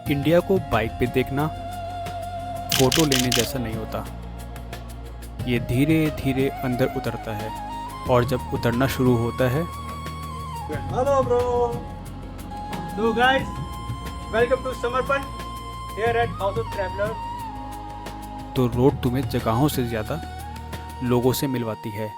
India को bike पे देखना फोटो लेने जैसा नहीं होता। ये धीरे धीरे अंदर उतरता है और जब उतरना शुरू होता है Hello bro. So guys, welcome to Samarpan here at House of Traveler. तो रोड तुम्हें जगहों से ज़्यादा लोगों से मिलवाती है।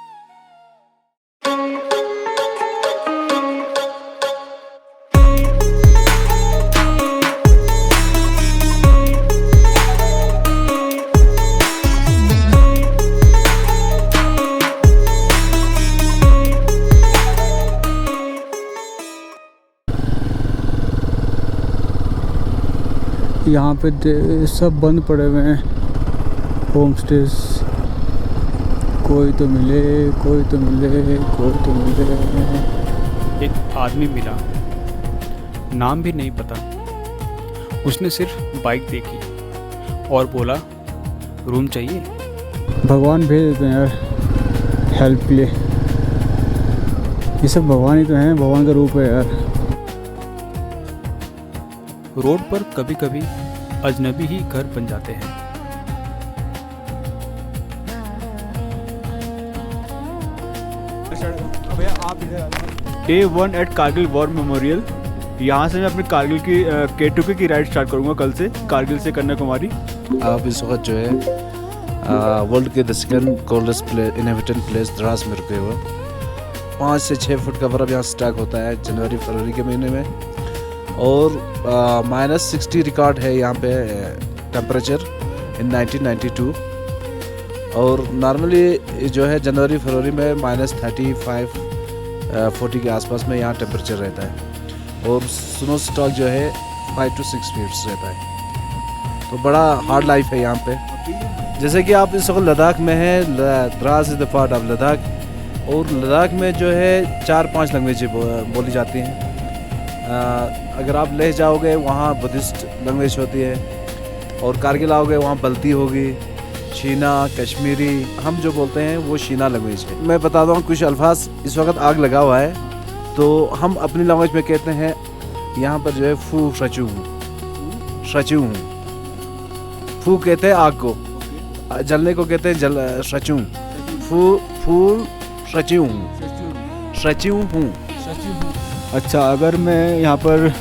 यहाँ पे सब बंद पड़े हुए हैं होम स्टेज। कोई तो मिले, कोई तो मिले, कोई तो मिले। एक आदमी मिला, नाम भी नहीं पता। उसने सिर्फ बाइक देखी और बोला रूम चाहिए। भगवान भेज देते हैं यार हेल्प के लिए। ये सब भगवान ही तो हैं, भगवान का रूप है यार। रोड पर कभी कभी अजनबी ही घर बन जाते हैं। Day 1 at Kargil war memorial. यहाँ से मैं अपनी कारगिल की K2K की राइड स्टार्ट करूँगा कल से, कारगिल से कन्याकुमारी। आप इस वक्त जो है वर्ल्ड के the second coldest inhabitant place Dras में रुके हुए। 5 से 6 फुट का बर्फ यहाँ स्टैक होता है जनवरी फरवरी के महीने में, और -60 रिकॉर्ड है यहाँ पे टेम्परेचर इन 1992। और नॉर्मली जो है जनवरी फरवरी में -35-40 के आसपास में यहाँ टेम्परेचर रहता है, और स्नो स्टॉक जो है 5 to 6 फीट्स रहता है। तो बड़ा हार्ड लाइफ है यहाँ पे। जैसे कि आप इस वक्त लद्दाख में हैं, Dras is the part of Ladakh, और लद्दाख में जो है 4-5 लैंग्वेज बोली जाती हैं। अगर आप लेह जाओगे वहाँ बुद्धिस्ट लैंग्वेज होती है, और कारगिल आओगे वहाँ बल्ती होगी, शीना, कश्मीरी हम जो बोलते हैं वो शीना लैंग्वेज है। मैं बता दूँ कुछ अल्फाज। इस वक्त आग लगा हुआ है, तो हम अपनी लैंग्वेज में कहते हैं यहाँ पर जो है फू शचू हूँ। फू कहते हैं आग को, जलने को कहते हैं जल शचू। फूल शचू हूँ। अच्छा, अगर मैं यहाँ पर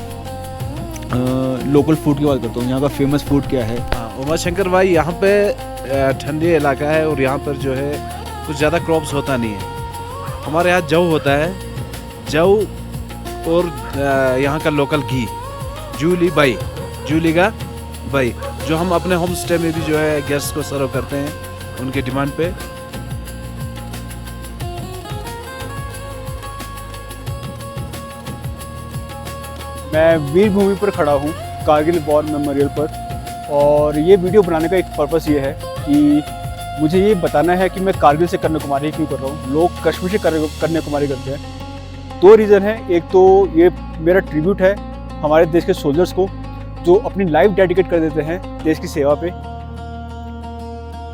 लोकल फूड की बात करता हूँ, यहाँ का फेमस फूड क्या है? उमा शंकर भाई, यहाँ पे ठंडी इलाका है और यहाँ पर जो है कुछ ज़्यादा क्रॉप्स होता नहीं है। हमारे यहाँ जौ होता है, जौ, और यहाँ का लोकल घी, जूली का भाई, जो हम अपने होम स्टे में भी जो है गेस्ट को सर्व करते हैं उनके डिमांड पे। मैं वीर भूमि पर खड़ा हूँ, कारगिल वॉर मेमोरियल पर, और ये वीडियो बनाने का एक पर्पस ये है कि मुझे ये बताना है कि मैं कारगिल से कन्याकुमारी क्यों कर रहा हूँ। लोग कश्मीर से कन्याकुमारी करते हैं। 2 रीज़न है। एक तो ये मेरा ट्रिब्यूट है हमारे देश के सोल्जर्स को, जो अपनी लाइफ डेडिकेट कर देते हैं देश की सेवा पे।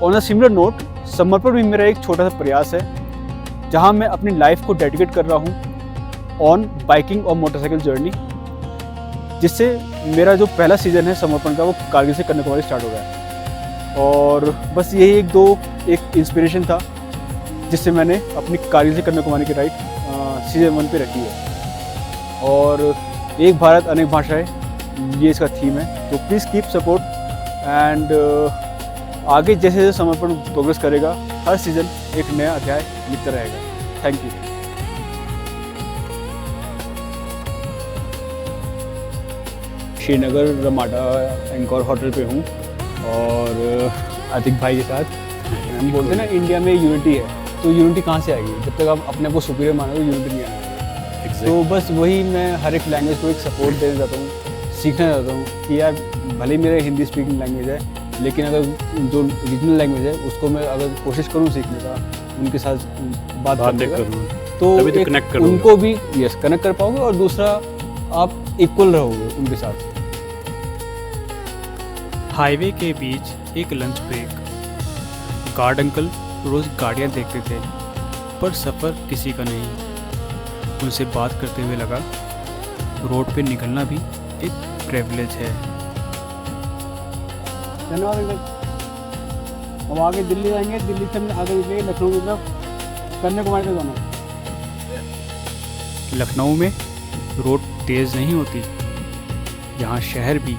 ऑन अ सिमिलर नोट, समर्पण भी मेरा एक छोटा सा प्रयास है, जहाँ मैं अपनी लाइफ को डेडिकेट कर रहा हूँ ऑन बाइकिंग और मोटरसाइकिल जर्नी, जिससे मेरा जो पहला सीज़न है समर्पण का वो कारगिल से कन्याकुमारी स्टार्ट हो गया। और बस यही एक इंस्पिरेशन था जिससे मैंने अपनी कारगिल से कन्याकुमारी की राइड सीज़न 1 पे रखी है। और एक भारत अनेक भाषाएं, ये इसका थीम है। तो प्लीज़ कीप सपोर्ट एंड आगे जैसे जैसे समर्पण प्रोग्रेस करेगा, हर सीज़न एक नया अध्याय लिखता रहेगा। Thank you. Srinagar Ramada anchor hotel पे हूँ और आतिक भाई के साथ। हम बोलते हैं ना इंडिया में यूनिटी है, तो यूनिटी कहाँ से आएगी? जब तक आप अपने को सुपीरियर मानोगे यूनिटी नहीं आएगी। तो बस वही मैं हर एक लैंग्वेज को एक सपोर्ट देना चाहता हूँ, सीखना चाहता हूँ कि यार भले मेरे हिंदी स्पीकिंग लैंग्वेज है, लेकिन अगर जो रीजनल लैंग्वेज है उसको मैं अगर कोशिश करूँ सीखने का, उनके साथ बात करूँ तो उनको भी कनेक्ट कर पाओगे, और दूसरा आप इक्वल रहोगे उनके साथ। हाईवे के बीच एक लंच ब्रेक। गार्ड अंकल रोज़ गाड़ियाँ देखते थे, पर सफ़र किसी का नहीं। उनसे बात करते हुए लगा रोड पे निकलना भी एक प्रिविलेज है। धन्यवाद अंकल। अब आगे दिल्ली जाएंगे, दिल्ली से हम आगे निकलेंगे लखनऊ की तरफ, कन्याकुमारी तक जाना है। लखनऊ में रोड तेज़ नहीं होती, यहाँ शहर भी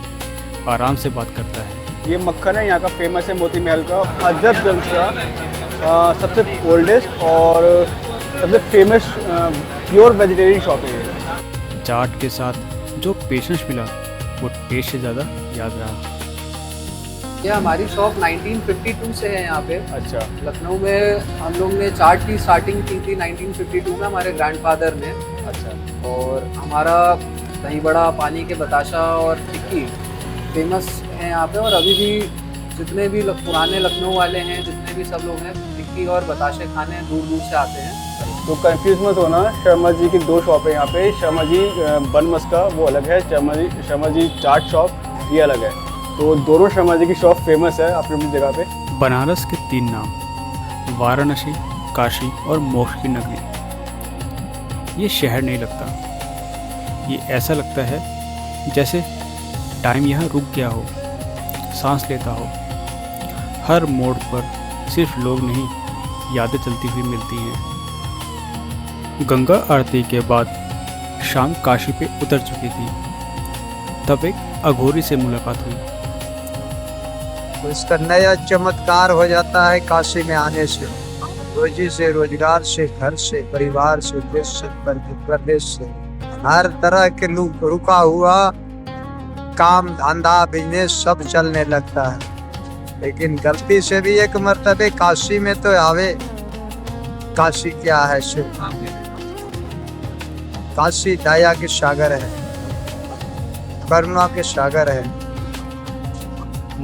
आराम से बात करता है। ये मक्खन है यहाँ का, फेमस है मोती महल का, हजरतगंज का सबसे ओल्डेस्ट और सबसे फेमस प्योर वेजिटेरियन शॉप है ये। चाट के साथ जो पेशेंस मिला वो टेस्ट से ज़्यादा याद रहा। ये हमारी शॉप 1952 से है यहाँ पे। अच्छा। लखनऊ में हम लोग ने चाट की स्टार्टिंग की थी 1952 में हमारे ग्रैंडफादर ने। अच्छा। और हमारा दही बड़ा, पानी के बताशा और टिक्की फेमस है यहाँ पे। और अभी भी जितने भी पुराने लखनऊ वाले हैं, जितने भी सब लोग हैं, टिक्की और बताशे खाने दूर दूर से आते हैं। तो कंफ्यूज मत होना, शर्मा जी की 2 शॉप है यहाँ पे। शर्मा जी बन मस्का वो अलग है, शर्मा जी चाट शॉप ये अलग है। तो दोनों शर्मा जी की शॉप फेमस है अपनी अपनी जगह पे। बनारस के 3 नाम, वाराणसी, काशी और मोक्ष की नगरी। ये शहर नहीं लगता, ये ऐसा लगता है जैसे टाइम यहाँ रुक गया हो, सांस लेता हो। हर मोड़ पर सिर्फ लोग नहीं, यादें चलती हुई मिलती हैं। गंगा आरती के बाद शाम काशी पे उतर चुकी थी, तब एक अघोरी से मुलाकात हुई। तो इसका नया चमत्कार हो जाता है काशी में आने से। रोजी से, रोजगार से, घर से, परिवार से, देश से, प्रदेश से, हर तरह के लोग रुका हुआ काम धंधा बिजनेस सब चलने लगता है। लेकिन गलती से भी एक मर्तबे काशी में तो आवे। काशी क्या है? सिर्फ काशी दया के सागर है, करुणा के सागर है।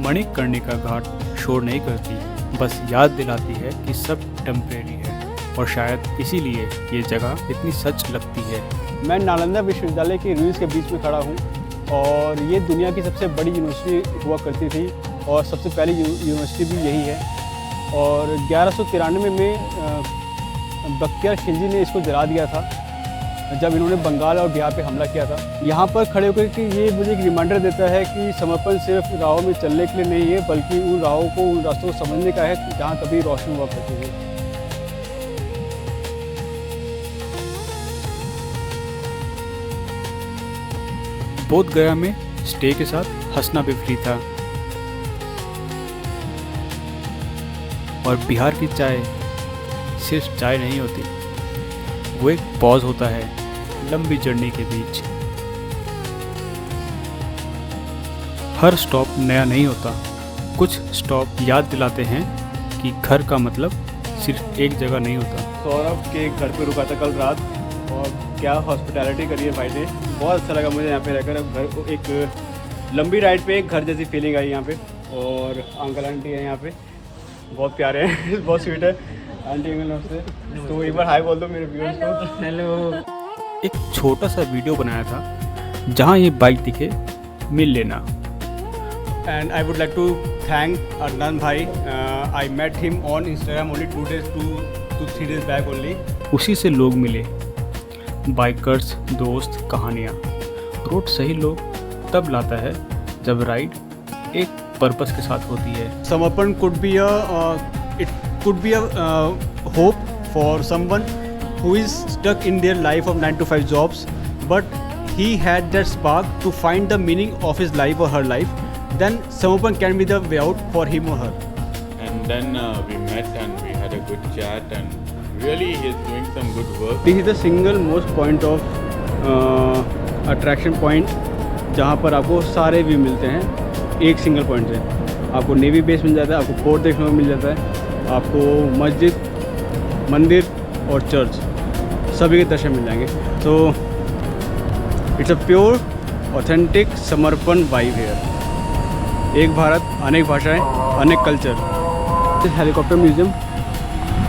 मणिकर्णिका घाट शोर नहीं करती, बस याद दिलाती है कि सब टेम्परेरी है, और शायद इसीलिए ये जगह इतनी सच लगती है। मैं नालंदा विश्वविद्यालय के रूइंस के बीच में खड़ा हूँ, और ये दुनिया की सबसे बड़ी यूनिवर्सिटी हुआ करती थी, और सबसे पहली यूनिवर्सिटी भी यही है। और 1193 में बख्तियार खिलजी ने इसको जला दिया था, जब इन्होंने बंगाल और बिहार पे हमला किया था। यहाँ पर खड़े होकर के ये मुझे एक रिमाइंडर देता है कि समर्पण सिर्फ राहों में चलने के लिए नहीं है, बल्कि उन राहों को, उन रास्तों को समझने का है जहाँ कभी रोशनी हुआ करती थी। बोध गया में स्टे के साथ हंसना भी फ्री था, और बिहार की चाय सिर्फ चाय नहीं होती, वो एक पॉज होता है लंबी जर्नी के बीच। हर स्टॉप नया नहीं होता, कुछ स्टॉप याद दिलाते हैं कि घर का मतलब सिर्फ एक जगह नहीं होता। सौरभ के घर पे रुका था कल रात, और क्या हॉस्पिटैलिटी करी है भाई ने। बहुत अच्छा लगा मुझे यहाँ पे रहकर। घर एक लंबी राइड पे एक घर जैसी फीलिंग आई यहाँ पे, और अंकल आंटी है यहाँ पे, बहुत प्यारे हैं बहुत स्वीट है आंटी अंकल से। तो एक बार हाय बोल दो मेरे व्यूअर्स को। हेलो। एक छोटा सा वीडियो बनाया था जहाँ ये बाइक दिखे, मिल लेना। And I would like to thank Adnan भाई। I met him on Instagram only 2 to 3 days back only. उसी से लोग मिले, बाइकर्स, दोस्त, कहानियाँ। रोड सही लोग तब लाता है जब राइड एक पर्पस के साथ होती है। समर्पण could be a hope for someone who is stuck in their life of 9 to 5 jobs, but he had that spark to find the meaning of his life or her life. Then Samarpan can be the way out for him or her. And then we met and we had a good chat, and really he is doing some good work. This is the single most point of attraction point, जहाँ पर आपको सारे view मिलते हैं एक single point से। आपको navy base मिल जाता है, आपको फोर्ट देखने को मिल जाता है, आपको मस्जिद, मंदिर और चर्च सभी के दर्शन मिल जाएंगे। तो इट्स अ प्योर ऑथेंटिक समर्पण वाइब हेयर। एक भारत, अनेक भाषाएं, अनेक कल्चर। हेलीकॉप्टर म्यूज़ियम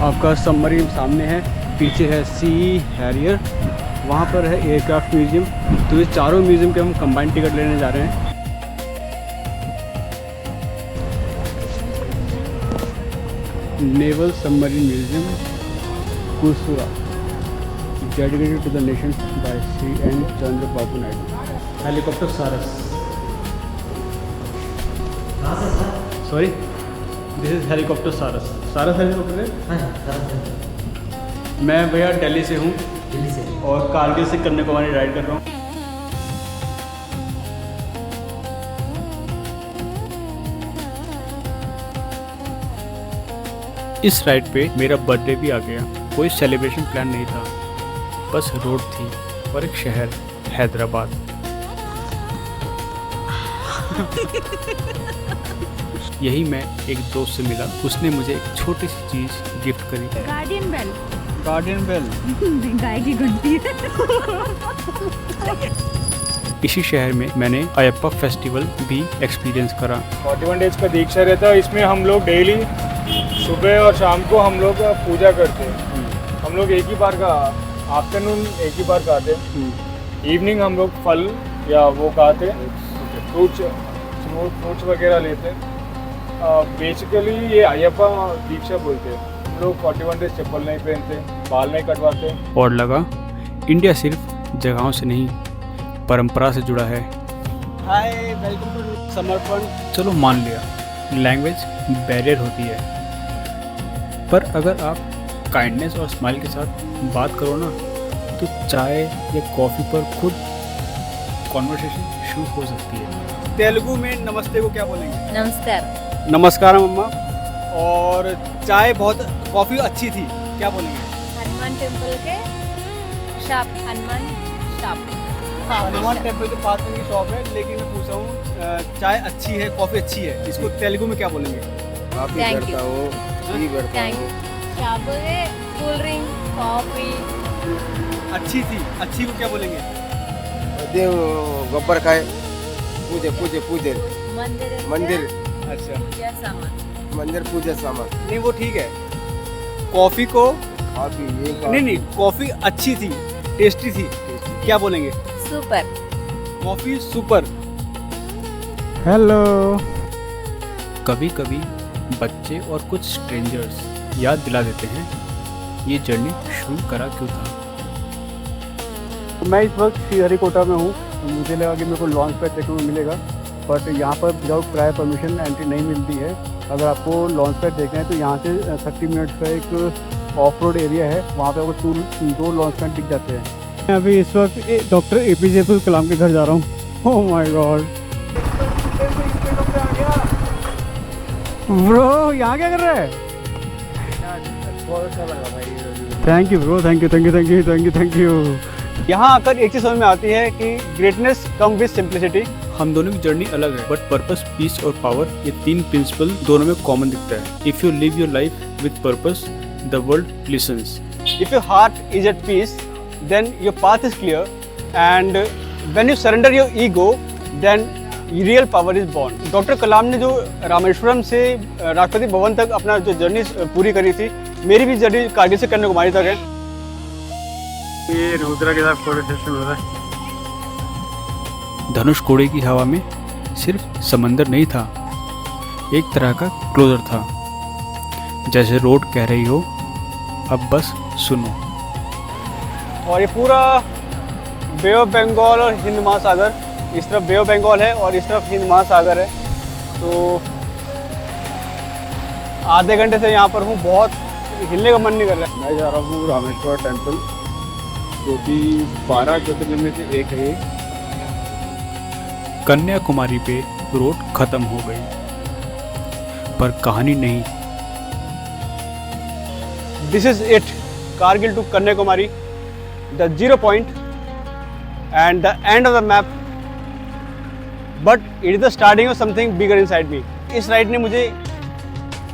आपका सबमरीन सामने है, पीछे है सी हैरियर, वहाँ पर है एयरक्राफ्ट म्यूज़ियम। तो ये चारों म्यूज़ियम के हम कंबाइंड टिकट लेने जा रहे हैं। Naval submarine museum Kursura, dedicated to the nation by Sri N. Chandrababu Naidu. Helicopter Saras. Sorry, this is helicopter सारस। सारस हेलीकॉप्टर है। मैं भैया दिल्ली से हूँ और कारगिल से कन्याकुमारी राइड कर रहा हूँ। इस राइड पे मेरा बर्थडे भी आ गया। कोई सेलिब्रेशन प्लान नहीं था, बस रोड थी और एक शहर हैदराबाद। यही मैं एक दोस्त से मिला, उसने मुझे एक छोटी सी चीज गिफ्ट करी। Guardian bell. Garden bell. गाय की घंटी। इसी शहर में मैंने अयप्पा फेस्टिवल भी एक्सपीरियंस करा। 41 डेज का दीक्षा रहता है। इसमें हम लोग डेली सुबह और शाम को हम लोग पूजा करते हैं। हम लोग एक ही बार का आफ्टरनून एक ही बार खाते हैं। इवनिंग हम लोग फल या वो खाते हैं, फ्रूट्स वगैरह लेते हैं। बेसिकली ये अयप्पा दीक्षा बोलते हैं। हम लोग 41 डेज चप्पल नहीं पहनते, बाल नहीं कटवाते। और लगा इंडिया सिर्फ जगहों से नहीं, परंपरा से जुड़ा है। हाय, वेलकम टू समर्पण। चलो मान लिया लैंग्वेज बैरियर होती है, पर अगर आप काइंडनेस और स्माइल के साथ बात करो ना, तो चाय या कॉफ़ी पर खुद कॉन्वर्सेशन शुरू हो सकती है। तेलुगु में नमस्ते को क्या बोलेंगे? नमस्कार। नमस्कार मम्मा। और चाय बहुत, कॉफ़ी अच्छी थी, क्या बोलेंगे? हनुमान टेम्पल के shop. Hanuman shop. Hanuman temple के पास में शॉप है, लेकिन मैं पूछ रहा हूँ चाय अच्छी है, कॉफ़ी अच्छी है, इसको तेलुगु में क्या बोलेंगे? Thank you. Thank you. क्या बोले? Cool drink, coffee. अच्छी थी, अच्छी को क्या बोलेंगे? गोबर खाए, पूजे पूजे पूजे मंदिर। मंदिर। अच्छा, पूजा सामान। मंदिर पूजा सामान। नहीं वो ठीक है। कॉफ़ी को काफी नहीं, कॉफ़ी अच्छी थी, टेस्टी थी, क्या बोलेंगे? सुपर। Coffee super. हेलो। कभी कभी बच्चे और कुछ स्ट्रेंजर्स याद दिला देते हैं ये जर्नी शुरू करा क्यों था। मैं इस वक्त श्रीहरिकोटा में हूँ। मुझे लगा कि मेरे को लॉन्च पैड देखने को मिलेगा, बट यहाँ पर विदाउट प्रायर परमिशन एंट्री नहीं मिलती है। अगर आपको लॉन्च पैड देखना है तो यहाँ से 30 मिनट्स का एक ऑफ रोड एरिया है, वहाँ पे आपको 2 लॉन्च पैड दिख जाते हैं। मैं अभी इस वक्त डॉक्टर APJ अब्दुल कलाम के घर जा रहा हूँ। ओह माय गॉड ब्रो, यहाँ क्या कर रहा है? Thank you bro, thank you. यहाँ आकर एक चीज़ समझ में आती है कि ग्रेटनेस कम विद सिंप्लिसिटी। हम दोनों की जर्नी अलग है, बट पर्पस, पीस और पावर, ये 3 प्रिंसिपल दोनों में कॉमन दिखता है। If you live your life with purpose, the world listens. If your heart is at peace, then your path is clear, and when you surrender your ego, then real power is born. Doctor Kalam ने जो रामेश्वरम से राष्ट्रपति भवन तक अपना जो journey पूरी करी थी, मेरी भी जर्नी कारगिल से कन्याकुमारी तक है। ये रुद्रा के साथ फोटो सेशन हो रहा है। धनुषकोडी की हवा में सिर्फ समंदर नहीं था, एक तरह का क्लोजर था। जैसे रोड कह रही हो, अब बस सुनो। और ये पूरा बे ऑफ बंगाल और हिंद महासागर, इस तरफ बे ऑफ बंगाल है और इस तरफ हिंद महासागर है। तो आधे घंटे से यहाँ पर हूँ, बहुत हिलने का मन नहीं कर रहा है। मैं जा रहा हूँ रामेश्वर टेम्पल, जो कि 12 ज्योतिर्लिंग में से एक है। कन्याकुमारी पे रोड खत्म हो गई, पर कहानी नहीं। This is it, Kargil to Kanyakumari, the 0 point and the end of the map, but it is the starting of something bigger inside me. इस राइड ने मुझे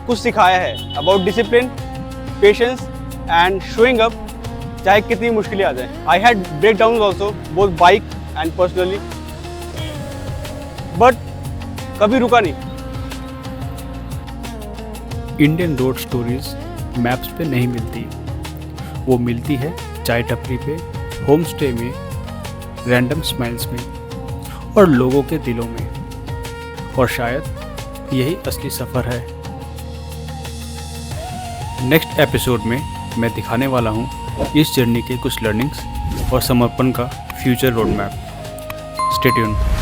कुछ सिखाया है about discipline, patience and showing up, चाहे कितनी मुश्किलें आ जाए। I had breakdowns also, both bike and personally, but कभी रुका नहीं। इंडियन रोड स्टोरीज मैप्स पे नहीं मिलती, वो मिलती है चाय टपरी पे, होम स्टे में, रैंडम स्माइल्स में और लोगों के दिलों में। और शायद यही असली सफ़र है। नेक्स्ट एपिसोड में मैं दिखाने वाला हूँ इस जर्नी के कुछ लर्निंग्स और समर्पण का future road map. Stay tuned.